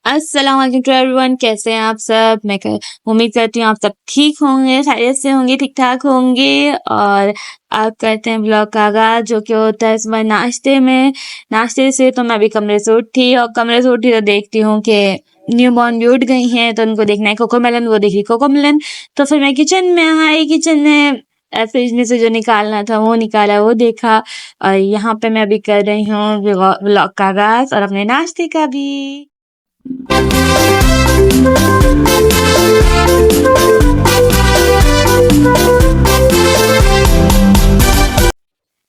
अस्सलाम वालेकुम to everyone. कैसे हैं आप सब? उम्मीद करती हूँ आप सब ठीक होंगे, खैरियत से होंगे, ठीक ठाक होंगे। और आप करते हैं ब्लॉग का आगाज, जो कि होता है सुबह नाश्ते से। तो मैं अभी कमरे से उठी और कमरे से उठी तो देखती हूँ कि न्यू बॉर्न भी उठ गई हैं, तो उनको देखना है कोकोमेलन, वो देखी कोकोमेलन। तो फिर मैं किचन में आई, किचन में फ्रिज में से जो निकालना था वो निकाला, वो देखा। और यहाँ पे मैं अभी कर रही हूँ ब्लॉग का आगाज और अपने नाश्ते का भी।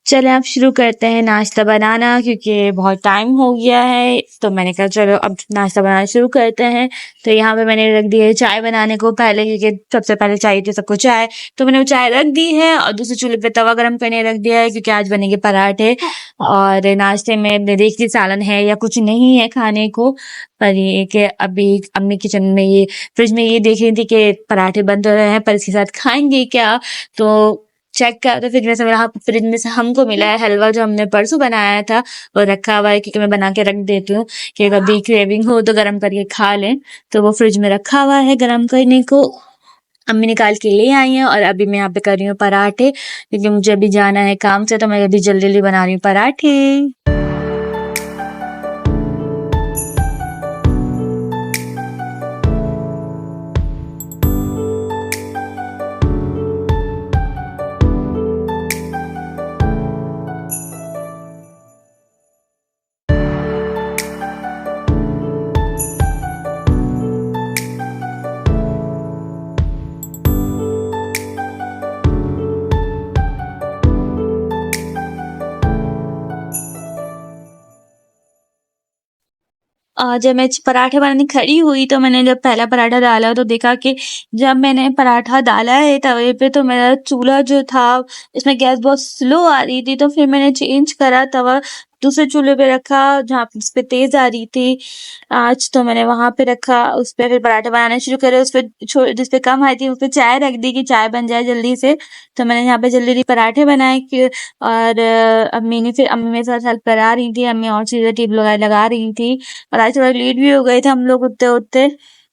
चलें अब शुरू करते हैं नाश्ता बनाना, क्योंकि बहुत टाइम हो गया है। तो मैंने कहा चलो अब नाश्ता बनाना शुरू करते हैं। तो यहाँ पे मैंने रख दी है चाय बनाने को पहले, क्योंकि सबसे पहले चाहिए थी सबको चाय। तो मैंने वो चाय रख दी है और दूसरे चूल्हे पे तवा गरम करने रख दिया है, क्योंकि आज बनेंगे पराठे। और नाश्ते में मैं देखती सालन है या कुछ नहीं है खाने को, पर ये कि अभी अम्मी किचन में ये फ्रिज में ये देख रही थी कि पराठे बन तो रहे हैं, पर इसके साथ खाएंगे क्या। तो चेक किया तो फ्रिज में से हमको मिला है हलवा, जो हमने परसों बनाया था वो रखा हुआ है, क्योंकि मैं बना के रख देती हूँ कि कभी क्रेविंग हो तो गरम करके खा लें। तो वो फ्रिज में रखा हुआ है गरम करने को, अम्मी निकाल के ले आई हैं। और अभी मैं यहाँ पे कर रही हूँ पराठे, क्योंकि मुझे अभी जाना है काम से, तो मैं अभी जल्दी जल्दी बना रही हूँ पराठे। जब मैं पराठे बनाने खड़ी हुई, तो मैंने जब पहला पराठा डाला तो देखा कि जब मैंने पराठा डाला है तवे पे, तो मेरा चूल्हा जो था इसमें गैस बहुत स्लो आ रही थी। तो फिर मैंने चेंज करा, तवा दूसरे चूल्हे पे रखा जहाँ जिस पे तेज आ रही थी आज। तो मैंने वहां पे रखा, उस पे फिर पराठे बनाने शुरू करे। उस पे जिस पे कम आई थी उस पे चाय रख दी कि चाय बन जाए जल्दी से। तो मैंने यहाँ पे जल्दी जल्दी पराठे बनाए कि और अम्मी मेरे साथ हेल्प करा रही थी। अम्मी और चीजें टिप लगा रही थी। और आज थोड़ा लेट भी हो गए थे हम लोग उठते उठते।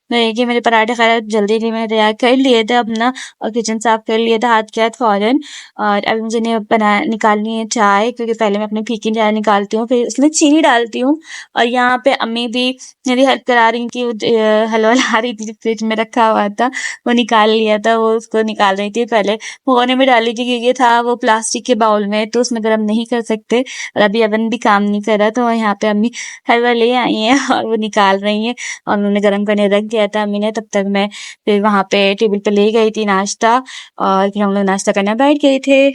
तो ये मेरे पराठे खैर जल्दी जल्दी मैंने तैयार कर लिए थे अपना, और किचन साफ कर लिया था हाथ के हाथ फौरन। और अब मुझे निकालनी है चाय, क्योंकि पहले मैं अपनी फीकी चाय निकालती हूँ, फिर उसमें चीनी डालती हूँ। और यहाँ पे अम्मी भी मेरी हेल्प करा रही थी, हलवा ला रही थी, फ्रिज में रखा हुआ था वो निकाल लिया था, वो उसको निकाल रही थी। पहले भगोने में डाली थी, क्योंकि ये था वो प्लास्टिक के बाउल में, तो उसमें गर्म नहीं कर सकते। और अभी अवन भी काम नहीं कर रहा, तो यहाँ पे अम्मी हलवा ले आई हैं और वो निकाल रही हैं। और उन्होंने गर्म करने रख दिया था अम्मी ने, तब तक मैं फिर वहां पे टेबल पे ले गई थी नाश्ता, और फिर हम लोग नाश्ता करने बैठ गए थे।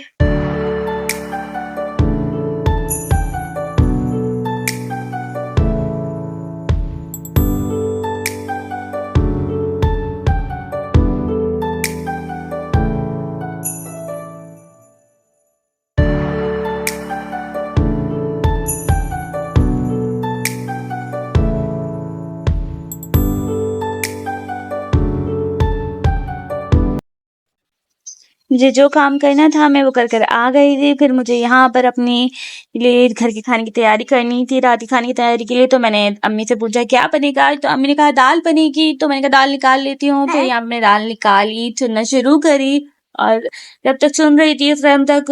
मुझे जो काम करना था मैं वो कर आ गई थी। फिर मुझे यहाँ पर अपनी लिए घर के खाने की तैयारी करनी थी, रात के खाने की तैयारी के लिए। तो मैंने अम्मी से पूछा क्या बनेगा आज, तो अम्मी ने कहा दाल बनेगी। तो मैंने कहा दाल निकाल लेती हूँ। फिर यहाँ मैंने दाल निकाली, चुनना शुरू करी। और जब तक सुन रही थी उस टाइम तक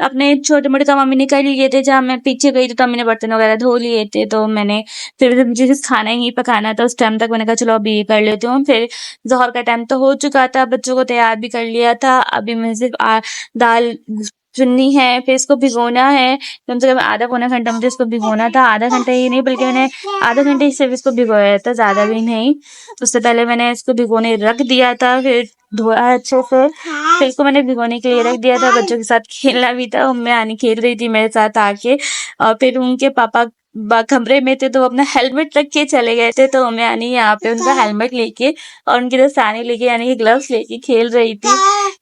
अपने छोटे मोटे काम मम्मी ने कर लिए थे। जहाँ मैं पीछे गई थी तो अम्मी ने बर्तन वगैरह धो लिए थे। तो मैंने फिर मुझे खाना ही पकाना था उस टाइम तक, मैंने कहा चलो अभी ये कर लेती हूँ। फिर ज़ोहर का टाइम तो हो चुका था, बच्चों को तैयार भी कर लिया था। अभी मैं सिर्फ दाल चुननी है, फिर इसको भिगोना है। कम से कम आधा पौना घंटा मुझे इसको भिगोना था, आधा घंटा ही नहीं बल्कि मैंने आधा घंटे ही सिर्फ इसको भिगोया था, ज्यादा भी नहीं। उससे पहले मैंने इसको भिगोने रख दिया था, फिर धोया अच्छे से, फिर इसको मैंने भिगोने के लिए रख दिया था। बच्चों के साथ खेलना भी था, उम्मी आनी खेल रही थी मेरे साथ आके। और फिर उनके पापा कमरे में थे, तो वो अपना हेलमेट रख के चले गए थे। तो उम्मी आनी यहाँ पे उनका हेलमेट लेके और उनकी दस्ताने लेके यानी कि ग्लव्स लेके खेल रही थी।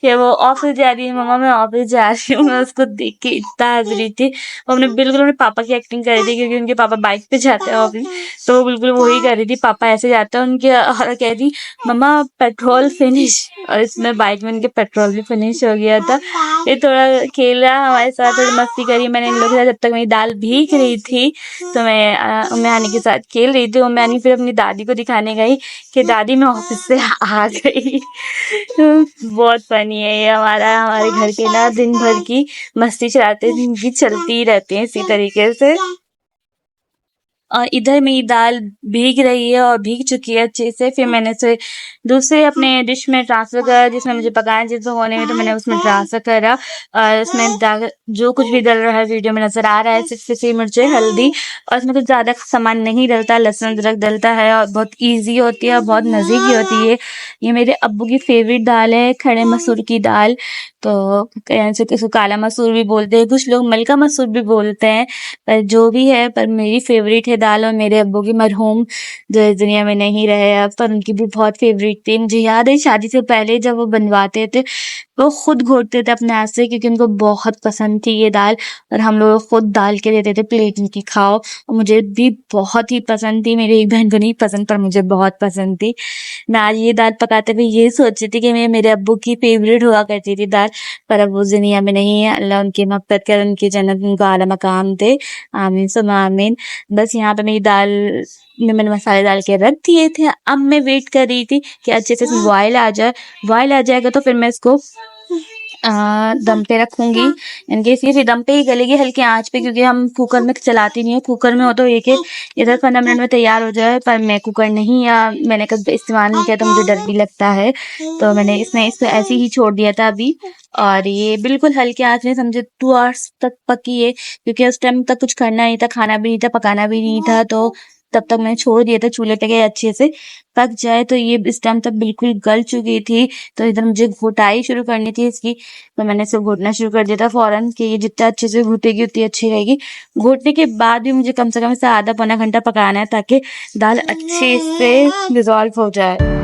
कि वो ऑफिस जा रही है, मम्मा मैं ऑफिस जा रही हूँ। मैं उसको देख के इतना हंस रही थी। वो बिल्कुल अपने पापा की एक्टिंग कर रही थी, क्योंकि उनके पापा बाइक पे जाते हैं ऑफिस, तो वो बिल्कुल वही कर रही थी। पापा ऐसे जाते हैं उनके, और कह रही मम्मा पेट्रोल फिनिश, और इसमें बाइक में उनके पेट्रोल भी फिनिश हो गया था। ये थोड़ा खेला हमारे साथ, थोड़ी मस्ती करी मैंने इन लोगों के साथ। जब तक मेरी दाल भीग रही थी तो मैं उम्मी आनी के साथ खेल रही थी। उम्मी आनी फिर अपनी दादी को दिखाने गई कि दादी मैं ऑफिस से आ गई। बहुत फनी है ये हमारे घर के ना दिन भर की मस्ती चलती ही रहती है इसी तरीके से। और इधर मेरी दाल भीग रही है और भीग चुकी है अच्छे से। फिर मैंने इसे दूसरे अपने डिश में ट्रांसफर करा, जिसमें मुझे पकाना जिस होने में, तो मैंने उसमें ट्रांसफर करा। और उसमें जो कुछ भी डल रहा है वीडियो में नजर आ रहा है, सिर्फ सी मिर्ची, हल्दी, और इसमें कुछ ज्यादा सामान नहीं डलता, लहसुन अदरक डलता है, और बहुत ईजी होती है और बहुत मजे की होती है। ये मेरे अब्बू की फेवरेट दाल है, खड़े मसूर की दाल। तो इसको काला मसूर भी बोलते हैं, कुछ लोग मलका मसूर भी बोलते हैं, पर जो भी है, पर मेरी फेवरेट है दाल। और मेरे अब्बू की मरहूम जो इस दुनिया में नहीं रहे अब, पर उनकी भी बहुत फेवरेट थी। मुझे याद है शादी से पहले जब वो बनवाते थे, वो खुद घोटते थे अपने हाथ से, क्योंकि उनको बहुत पसंद थी ये दाल। और हम लोग खुद डाल के देते थे प्लेट में कि खाओ। और मुझे भी बहुत ही पसंद थी, मेरी एक बहन को नहीं पसंद, पर मुझे बहुत पसंद थी। मैं आज ये दाल पकाते हुए ये सोच रही थी कि मेरे अब्बू की फेवरेट हुआ करती थी दाल, पर अब वो दुनिया में नहीं है। अल्लाह उनकी मग़फ़िरत करे, उनकी जन्नत उनको आला मकाम दे, आमीन सुम्मा आमीन। बस यहाँ पे मेरी दाल में मैंने मसाले डाल के रख दिए थे। अब मैं वेट कर रही थी कि अच्छे से इसमें बॉयल आ जाए। बॉयल आ जाएगा तो फिर मैं इसको दम पे रखूंगी। इनकेस ये दम पे ही गलेगी हल्की आंच पे, क्योंकि हम कुकर में चलाती नहीं है। कुकर में हो तो एक इधर 15 मिनट में तैयार हो जाए, पर मैं कुकर नहीं, या मैंने कभी इस्तेमाल नहीं किया, तो मुझे डर भी लगता है, तो मैंने इसको ऐसे ही छोड़ दिया था अभी। और ये बिल्कुल हल्के आंच में समझे 2 आवर्स तक पकी है, क्योंकि उस टाइम तक कुछ करना नहीं था, खाना भी नहीं था, पकाना भी नहीं था, तो तब तक मैंने छोड़ दिया था चूल्हे पे कि अच्छे से पक जाए। तो ये इस टाइम तक बिल्कुल गल चुकी थी, तो इधर मुझे घोटाई शुरू करनी थी इसकी, तो मैंने इसे घोटना शुरू कर दिया था फौरन कि ये जितना अच्छे से घुटेगी उतनी अच्छी रहेगी। घोटने के बाद भी मुझे कम से कम इसे आधा पौना घंटा पकाना है, ताकि दाल अच्छे से डिजॉल्व हो जाए।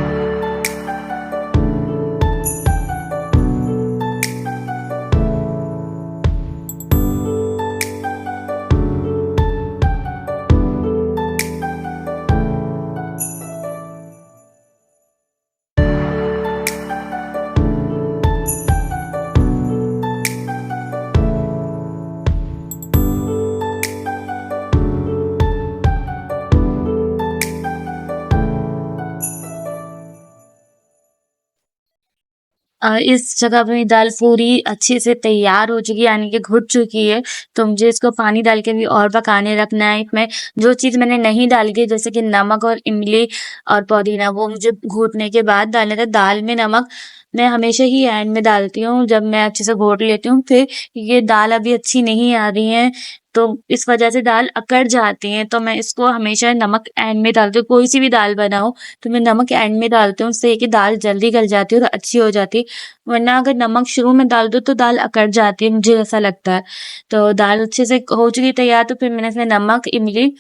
इस जगह पे मेरी दाल पूरी अच्छे से तैयार हो चुकी है, यानी कि घुट चुकी है। तो मुझे इसको पानी डाल के भी और पकाने रखना है। इसमें जो चीज़ मैंने नहीं डाली थी, जैसे कि नमक और इमली और पुदीना, वो मुझे घोटने के बाद डालना था। दाल में नमक मैं हमेशा ही एंड में डालती हूँ, जब मैं अच्छे से घोट लेती हूँ। फिर ये दाल अभी अच्छी नहीं आ रही है, तो इस वजह से दाल अकड़ जाती है, तो मैं इसको हमेशा नमक एंड में डालती हूँ। कोई सी भी दाल बनाओ तो मैं नमक एंड में डालती हूँ, उससे कि दाल जल्दी गल जाती है और अच्छी हो जाती है। वरना अगर नमक शुरू में डाल दो तो दाल अकड़ जाती है, मुझे ऐसा लगता है। तो दाल अच्छे से हो चुकी तैयार, तो फिर मैंने इसमें नमक, इमली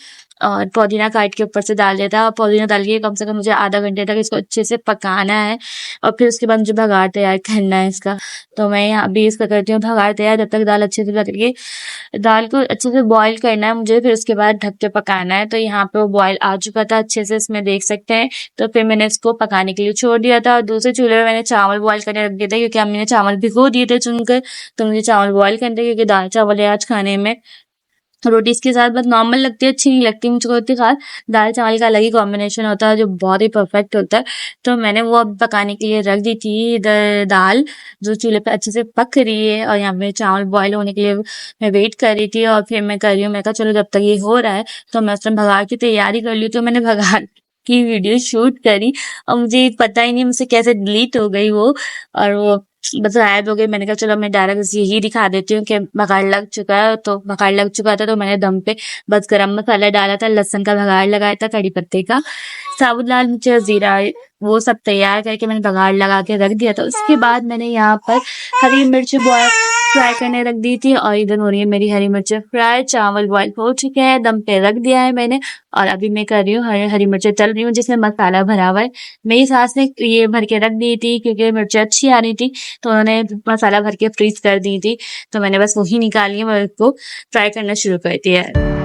और पुदीना काट के ऊपर से डाल दिया था। पुदीना डाल के कम से कम मुझे आधा घंटे तक इसको अच्छे से पकाना है, और फिर उसके बाद मुझे भगार तैयार करना है इसका। तो मैं यहाँ अभी इसका करती हूँ भगार तैयार, जब तक दाल अच्छे से पक गई। दाल को अच्छे से बॉईल करना है मुझे, फिर उसके बाद ढक के पकाना है। तो यहाँ पे वो बॉईल आ चुका था अच्छे से, इसमें देख सकते हैं। तो फिर मैंने इसको पकाने के लिए छोड़ दिया था, और दूसरे चूल्हे में मैंने चावल बॉईल करने रख दिया था, क्योंकि अम्मी ने चावल भिगो दिए थे चुनकर। तो मुझे चावल बॉईल करने थे, क्योंकि दाल चावल है आज खाने में। रोटी इसके साथ बस नॉर्मल लगती है, अच्छी नहीं लगती मुझको इतनी खास। दाल चावल का अलग ही कॉम्बिनेशन होता है, जो बहुत ही परफेक्ट होता है। तो मैंने वो अब पकाने के लिए रख दी थी इधर दाल, जो चूल्हे पे अच्छे से पक रही है, और यहाँ पे चावल बॉईल होने के लिए मैं वेट कर रही थी। और फिर मैं कर रही हूँ, मैं कहा चलो जब तक ये हो रहा है तो मैं उस टाइम भगार की तैयारी कर ली। तो मैंने भगार की वीडियो शूट करी, और मुझे पता ही नहीं मुझसे कैसे डिलीट हो गई वो, और वो बस गायब हो गई। मैंने कहा चलो मैं डायरेक्ट यही दिखा देती हूँ कि भगाड़ लग चुका है। तो भगाड़ लग चुका था, तो मैंने दम पे बस गरम मसाला डाला था, लहसुन का भगाड़ लगाया था, कड़ी पत्ते का, साबुत लाल मिर्च, जीरा, वो सब तैयार करके मैंने भगाड़ लगा के रख दिया था। उसके बाद मैंने यहाँ पर हरी मिर्च बॉयल फ्राई करने रख दी थी और इधर हो रही है मेरी हरी मिर्चें फ्राई। चावल बॉईल हो चुके हैं, दम पे रख दिया है मैंने और अभी मैं कर रही हूँ हरी मिर्चें तल रही हूँ जिसमें मसाला भरा हुआ है। मेरी सास ने ये भर के रख दी थी क्योंकि मिर्चें अच्छी आ रही थी, तो उन्होंने मसाला भर के फ्रीज कर दी थी, तो मैंने बस वही निकाली है और उसको फ्राई करना शुरू कर दिया है।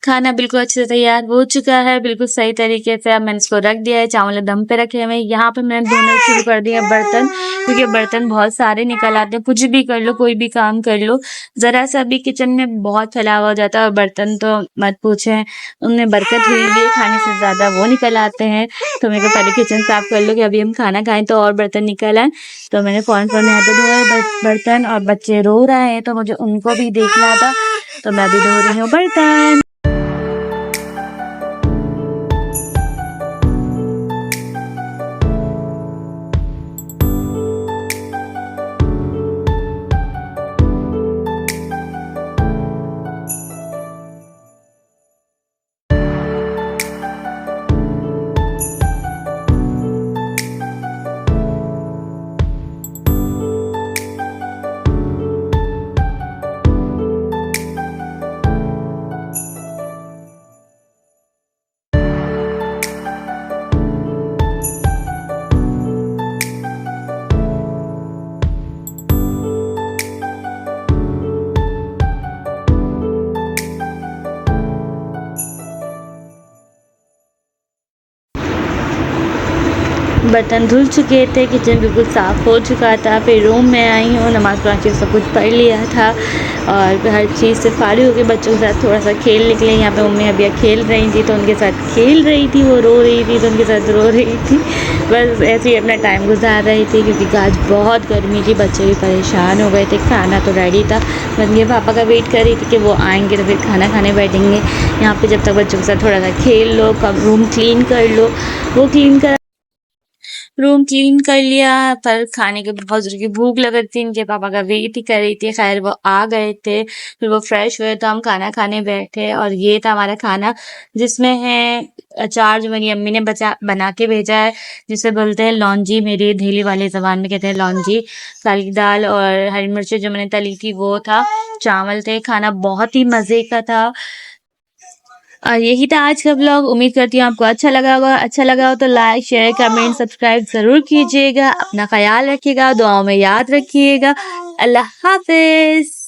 खाना बिल्कुल अच्छे से तैयार हो चुका है, बिल्कुल सही तरीके से। अब मैंने इसको रख दिया है, चावल दम पे रखे हुए हैं। यहाँ पे मैंने धोने शुरू कर दिए बर्तन, क्योंकि बर्तन बहुत सारे निकल आते हैं। कुछ भी कर लो, कोई भी काम कर लो, जरा सा भी किचन में बहुत फैलावा हो जाता है और बर्तन तो मत पूछें, उनमें बरकत हुई है, खाने से ज्यादा वो निकल आते हैं। तो मेरे को पहले किचन साफ कर लो कि अभी हम खाना खाएं तो और बर्तन निकल आए। तो मैंने फौरन यहाँ पे धोए बर्तन और बच्चे रो रहे हैं तो मुझे उनको भी देखना था, तो मैं अभी धो रही हूँ बर्तन। बर्तन धुल चुके थे, किचन बिल्कुल साफ़ हो चुका था। फिर रूम में आई हूँ, नमाज़ पढ़ के सब कुछ पढ़ लिया था और हर चीज़ से फारिग होकर बच्चों के साथ थोड़ा सा खेल निकले। यहाँ पे मम्मी अभी खेल रही थी तो उनके साथ खेल रही थी, वो रो रही थी तो उनके साथ रो रही थी। बस ऐसे ही अपना टाइम गुजार रही थी क्योंकि आज बहुत गर्मी थी, बच्चे भी परेशान हो गए थे। खाना तो रेडी था, बस ये पापा का वेट कर रही थी कि वो आएँगे तो फिर खाना खाने बैठेंगे। यहाँ पर जब तक बच्चों के साथ थोड़ा सा खेल लो, कब रूम क्लीन कर लो, वो क्लीन कर रूम क्लीन कर लिया। पर खाने के बहुत ज़ोर की भूख लग रही थी, इनके पापा का वेट ही कर रही थी। खैर वो आ गए थे, फिर वो फ्रेश हुए तो हम खाना खाने बैठे और ये था हमारा खाना, जिसमें है अचार जो मेरी अम्मी ने बना के भेजा है, जिसे बोलते हैं लौंजी, मेरी धेली वाली ज़बान में कहते हैं लौंजी। काली दाल और हरी मिर्चें जो मैंने तली थी वो था, चावल थे। खाना बहुत ही मज़े का था और यही था आज का ब्लॉग। उम्मीद करती हूँ आपको अच्छा लगा होगा। अच्छा लगा हो तो लाइक, शेयर, कमेंट, सब्सक्राइब ज़रूर कीजिएगा। अपना ख्याल रखिएगा, दुआओं में याद रखिएगा। अल्लाह हाफ़िज़।